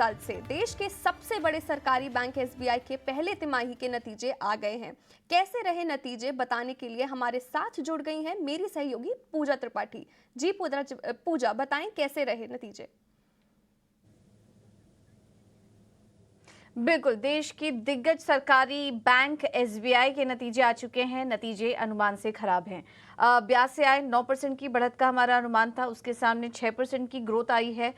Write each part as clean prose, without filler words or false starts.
Result से देश के सबसे बड़े सरकारी बैंक एसबीआई के पहले तिमाही के नतीजे आ गए हैं। कैसे रहे नतीजे बताने के लिए हमारे साथ जुड़ गई हैं मेरी सहयोगी पूजा त्रिपाठी। जी पूजा बताएं कैसे रहे नतीजे। बिल्कुल, देश की दिग्गज सरकारी बैंक एसबीआई के नतीजे आ चुके हैं। नतीजे अनुमान से खराब हैं। ब्याज से आए 9% की बढ़त का हमारा अनुमान था, उसके सामने 6% की ग्रोथ आई है।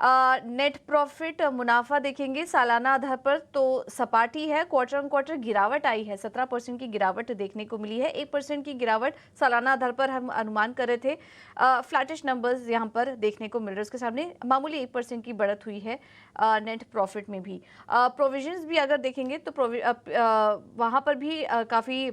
नेट प्रॉफिट मुनाफा देखेंगे सालाना आधार पर तो सपाटी है, क्वार्टर ऑन क्वार्टर गिरावट आई है, 17% की गिरावट देखने को मिली है। 1% की गिरावट सालाना आधार पर हम अनुमान कर रहे थे। फ्लैटिश नंबर्स यहाँ पर देखने को मिल रहे हैं, उसके सामने मामूली 1% की बढ़त हुई है नेट प्रॉफिट में भी। प्रोविजंस भी अगर देखेंगे तो वहाँ पर भी काफ़ी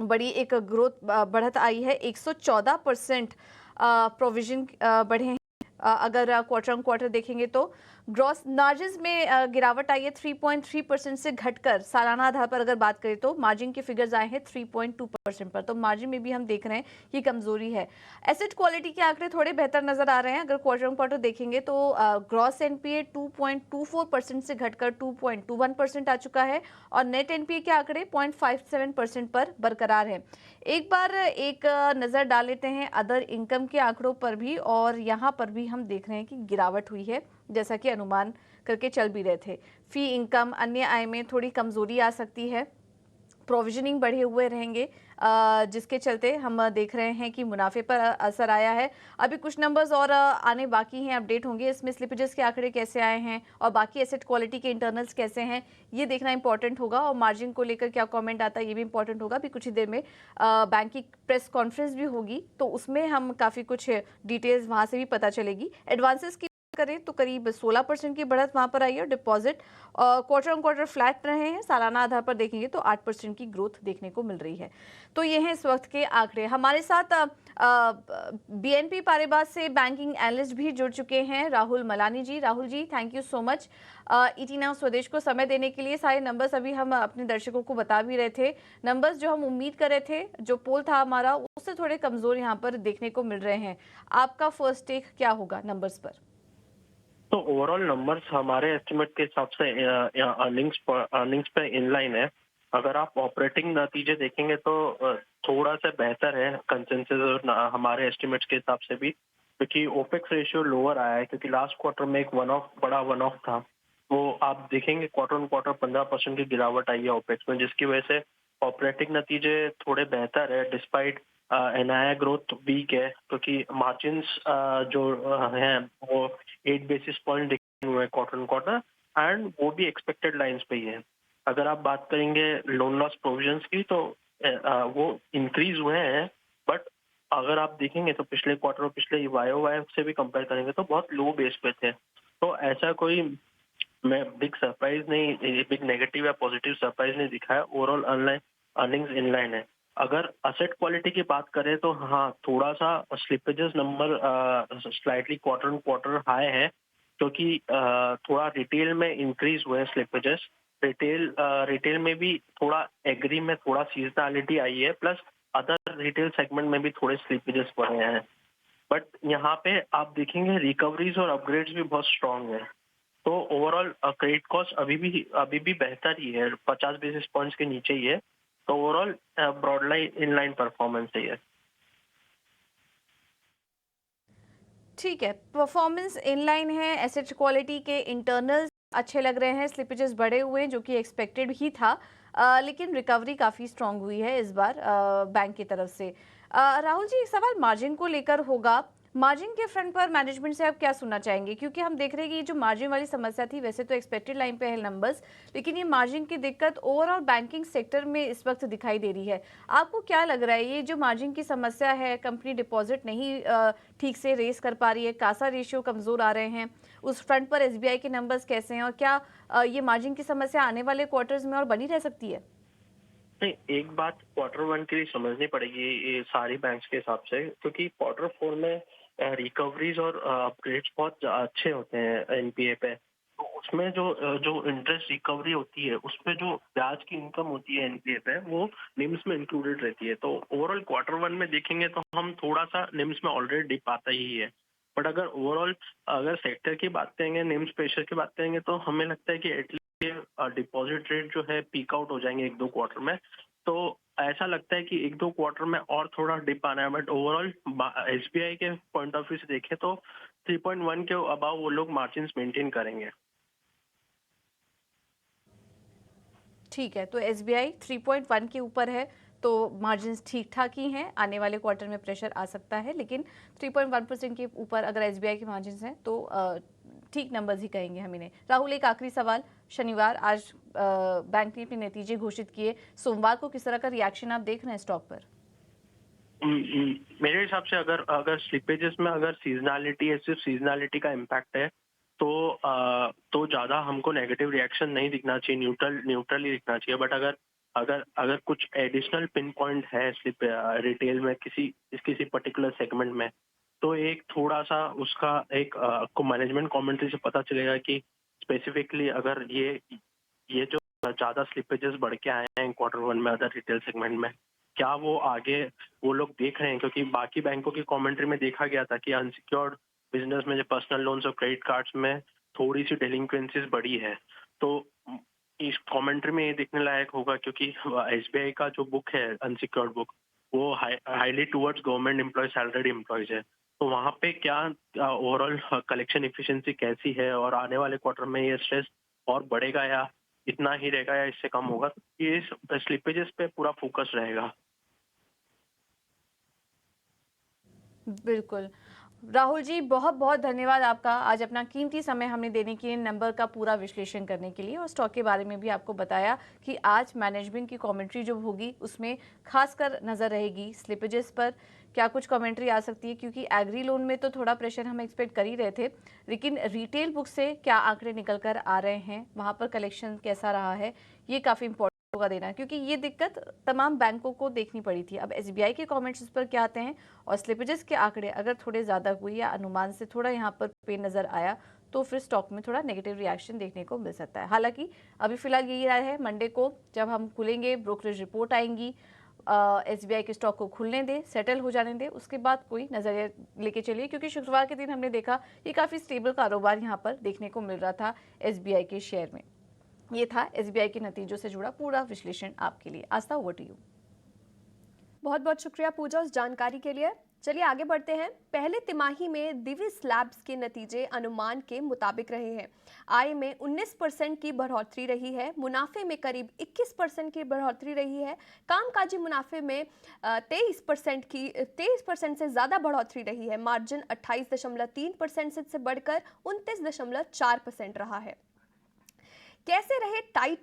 बड़ी एक ग्रोथ बढ़त आई है। 114% प्रोविजन बढ़े हैं। अगर क्वार्टर ऑन क्वार्टर देखेंगे तो ग्रॉस मार्जिन में गिरावट आई है 3.3% से घटकर सालाना आधार पर अगर बात करें तो मार्जिन के फिगर्स आए हैं 3.2% पर, तो मार्जिन में भी हम देख रहे हैं कि कमजोरी है। एसेट क्वालिटी के आंकड़े थोड़े बेहतर नजर आ रहे हैं। अगर क्वार्टर ऑन क्वार्टर देखेंगे तो ग्रॉस एनपीए 2.24% से घटकर 2.21% आ चुका है और नेट एनपीए के आंकड़े 0.57% पर बरकरार है। एक बार एक नजर डाल लेते हैं अदर इनकम के आंकड़ों पर भी, और यहाँ पर भी हम देख रहे हैं कि गिरावट हुई है जैसा कि अनुमान करके चल भी रहे थे। फी इनकम अन्य आय में थोड़ी कमजोरी आ सकती है। प्रोविजनिंग बढ़े हुए रहेंगे जिसके चलते हम देख रहे हैं कि मुनाफे पर असर आया है। अभी कुछ नंबर्स और आने बाकी हैं, अपडेट होंगे। इसमें स्लिपेजेस के आंकड़े कैसे आए हैं और बाकी एसेट क्वालिटी के इंटरनल्स कैसे हैं, ये देखना इंपॉर्टेंट होगा। और मार्जिन को लेकर क्या कमेंट आता है ये भी इंपॉर्टेंट होगा। अभी कुछ ही देर में बैंक की प्रेस कॉन्फ्रेंस भी होगी तो उसमें हम काफ़ी कुछ डिटेल्स वहाँ से भी पता चलेगी। एडवांसेस की करें तो करीब 16% की बढ़त वहां पर आई है और deposit quarter on quarter flat रहे हैं। सालाना आधार पर देखेंगे तो 8% की ग्रोथ देखने को मिल रही है। तो ये हैं इस वक्त के आंकड़े। हमारे साथ बीएनपी पारिबास से बैंकिंग एनालिस्ट भी जुड़ चुके हैं, Rahul Malani ji. Rahul ji, thank you so much ET Now स्वदेश को समय देने के लिए। सारे नंबर्स अभी हम अपने दर्शकों को बता भी रहे थे। नंबर्स जो हम उम्मीद कर रहे थे, जो पोल था हमारा, उससे थोड़े कमजोर यहाँ पर देखने को मिल रहे हैं। आपका फर्स्ट टेक क्या होगा नंबर्स पर? तो ओवरऑल नंबर्स हमारे एस्टिमेट के हिसाब से अर्निंग्स पे इनलाइन है। अगर आप ऑपरेटिंग नतीजे देखेंगे तो थोड़ा सा बेहतर है कंसेंसस और हमारे एस्टिमेट्स के हिसाब से भी, क्योंकि ओपेक्स रेशियो लोअर आया है क्योंकि लास्ट क्वार्टर में एक बड़ा वन ऑफ था। वो आप देखेंगे क्वार्टर ऑन क्वार्टर 15% की गिरावट आई है ओपेक्स में, जिसकी वजह से ऑपरेटिंग नतीजे थोड़े बेहतर है डिस्पाइट एनआईआई ग्रोथ वीक है, क्योंकि मार्जिन्स जो हैं वो 8 बेसिस पॉइंट दिखे हुए हैं क्वार्टर ऑन क्वार्टर, एंड वो भी एक्सपेक्टेड लाइंस पे ही है। अगर आप बात करेंगे लोन लॉस प्रोविजंस की तो वो इंक्रीज हुए हैं, बट अगर आप देखेंगे तो पिछले क्वार्टर और पिछले वाई से भी कंपेयर करेंगे तो बहुत लो बेस पे थे। तो ऐसा कोई मैं बिग सरप्राइज नहीं, बिग नेगेटिव या पॉजिटिव सरप्राइज नहीं दिखा है। ओवरऑल ऑनलाइन अर्निंग्स इनलाइन है। अगर असेट क्वालिटी की बात करें तो हाँ, थोड़ा सा slippages number slightly quarter on quarter high है, क्योंकि थोड़ा रिटेल में इंक्रीज हुए हैं स्लिपेजेस। रिटेल में भी थोड़ा एग्री में थोड़ा सीजनलिटी आई है, प्लस अदर रिटेल सेगमेंट में भी थोड़े स्लिपेजेस बढ़े हैं। बट यहाँ पे आप देखेंगे रिकवरीज और अपग्रेड्स भी बहुत स्ट्रांग है। तो ओवरऑल क्रेडिट कॉस्ट अभी भी बेहतर ही है, 50 बेसिस पॉइंट्स के नीचे ही है। तो overall broad line inline performance है ये। ठीक है, परफॉर्मेंस इनलाइन है, एसेट क्वालिटी के इंटरनल्स अच्छे लग रहे हैं, स्लिपेजेस बढ़े हुए हैं जो कि एक्सपेक्टेड ही था। लेकिन रिकवरी काफ़ी स्ट्रांग हुई है इस बार बैंक की तरफ से। राहुल जी, एक सवाल मार्जिन को लेकर होगा। मार्जिन के फ्रंट पर मैनेजमेंट से आप क्या सुनना चाहेंगे? क्योंकि हम देख रहे हैं कि ये जो मार्जिन वाली समस्या थी, वैसे तो एक्सपेक्टेड लाइन पे है नंबर्स, लेकिन ये मार्जिन की दिक्कत ओवरऑल बैंकिंग सेक्टर में इस वक्त दिखाई दे रही है। आपको क्या लग रहा है, ये जो मार्जिन की समस्या है, कंपनी डिपॉजिट नहीं ठीक से रेस कर पा रही है, कासा रेशियो कमजोर आ रहे हैं, उस फ्रंट पर एसबीआई के नंबर्स कैसे हैं, और क्या ये मार्जिन की समस्या आने वाले क्वार्टर्स में और बनी रह सकती है? नहीं, एक बात क्वार्टर वन के लिए समझनी पड़ेगी ये सारी बैंक्स के हिसाब से, क्योंकि क्वार्टर फोर में रिकवरीज और अपग्रेड्स बहुत अच्छे होते हैं एनपीए पे। तो उसमें जो इंटरेस्ट रिकवरी होती है, उसमें जो ब्याज की इनकम होती है एनपीए पे, वो निम्स में इंक्लूडेड रहती है। तो ओवरऑल क्वार्टर वन में देखेंगे तो हम थोड़ा सा निम्स में ऑलरेडी डिप आता ही है। बट अगर ओवरऑल अगर सेक्टर की बात करेंगे, नेम्स प्रेशर की बात करेंगे, तो हमें लगता है कि एटलीस्ट डिपॉजिट रेट जो है पीक आउट हो जाएंगे 1-2 क्वार्टर में। तो ऐसा लगता है कि 1-2 क्वार्टर में और थोड़ा डिप आना है, बट ओवरऑल एसबीआई के पॉइंट ऑफ व्यू से देखें तो 3.1 के अबाव वो लोग मार्जिन मेंटेन करेंगे। ठीक है, तो एसबीआई 3.1 के ऊपर है, तो मार्जिन्स ठीक ठाक ही हैं। आने वाले क्वार्टर में प्रेशर आ सकता है, लेकिन 3.1% के ऊपर अगर एसबीआई के मार्जिन्स हैं तो ठीक नंबर्स ही कहेंगे हम इन्हें। राहुल, एक आखिरी सवाल, शनिवार आज बैंक ने अपने नतीजे घोषित किए, सोमवार को किस तरह का रिएक्शन आप देख रहे हैं स्टॉक पर? मेरे हिसाब से अगर अगर स्लिपेजेस में अगर सीजनैलिटी है, सिर्फ सीजनैलिटी का इम्पैक्ट है, तो ज़्यादा हमको नेगेटिव रिएक्शन नहीं दिखना चाहिए, न्यूट्रल ही दिखना चाहिए। बट अगर अगर अगर कुछ एडिशनल पिन पॉइंट है स्लिप रिटेल में किसी पर्टिकुलर सेगमेंट में, तो एक थोड़ा सा उसका एक आपको मैनेजमेंट कमेंट्री से पता चलेगा कि स्पेसिफिकली अगर ये जो ज़्यादा स्लिपेजेस बढ़ के आए हैं क्वार्टर वन में अदर रिटेल सेगमेंट में, क्या वो आगे वो लोग देख रहे हैं? क्योंकि बाकी बैंकों की कमेंट्री में देखा गया था कि अनसिक्योर्ड बिजनेस में जो पर्सनल लोन्स और क्रेडिट कार्ड्स में थोड़ी सी डेलिंक्वेंसीज बढ़ी है। तो इस कमेंट्री में ये देखने लायक होगा, क्योंकि एसबीआई का जो बुक है अनसिक्योर्ड बुक, वो highly towards government employ, salaried employees है। तो वहाँ पे क्या ओवरऑल कलेक्शन इफिशिएंसी कैसी है, और आने वाले क्वार्टर में ये स्ट्रेस और बढ़ेगा या इतना ही रहेगा या इससे कम होगा, ये स्लिपेजेस पे पूरा फोकस रहेगा। बिल्कुल। राहुल जी, बहुत बहुत धन्यवाद आपका, आज अपना कीमती समय हमें देने के लिए, नंबर का पूरा विश्लेषण करने के लिए, और स्टॉक के बारे में भी आपको बताया कि आज मैनेजमेंट की कमेंट्री जो होगी उसमें खासकर नज़र रहेगी स्लिपेजेस पर, क्या कुछ कमेंट्री आ सकती है, क्योंकि एग्री लोन में तो थोड़ा प्रेशर हम एक्सपेक्ट कर ही रहे थे, लेकिन रिटेल बुक से क्या आंकड़े निकल कर आ रहे हैं, वहाँ पर कलेक्शन कैसा रहा है, ये काफ़ी इंपॉर्टेंट होगा देना, क्योंकि ये दिक्कत तमाम बैंकों को देखनी पड़ी थी। अब एसबीआई के कमेंट्स इस पर क्या आते हैं, और स्लिपेजेस के आंकड़े अगर थोड़े ज़्यादा हुए या अनुमान से थोड़ा यहाँ पर पेन नज़र आया, तो फिर स्टॉक में थोड़ा नेगेटिव रिएक्शन देखने को मिल सकता है। हालांकि अभी फिलहाल यही राय है, मंडे को जब हम खुलेंगे, ब्रोकरेज रिपोर्ट आएंगी, एसबीआई के स्टॉक को खुलने दें, सेटल हो जाने दें, उसके बाद कोई नज़रिया लेके चलिए, क्योंकि शुक्रवार के दिन हमने देखा ये काफ़ी स्टेबल कारोबार यहाँ पर देखने को मिल रहा था एसबीआई के शेयर में। ये था एसबीआई के नतीजों से जुड़ा पूरा विश्लेषण आपके लिए। आस्था, ओवर टू यू। बहुत बहुत शुक्रिया पूजा उस जानकारी के लिए। चलिए आगे बढ़ते हैं। पहले तिमाही में दिविज लैब्स के नतीजे अनुमान के मुताबिक रहे हैं। आय में 19% की बढ़ोतरी रही है, मुनाफे में करीब 21% की बढ़ोतरी रही है, कामकाजी मुनाफे में 23% से ज़्यादा बढ़ोतरी रही है, मार्जिन 28.3% से बढ़कर 29.4% रहा है। कैसे रहे टाइटन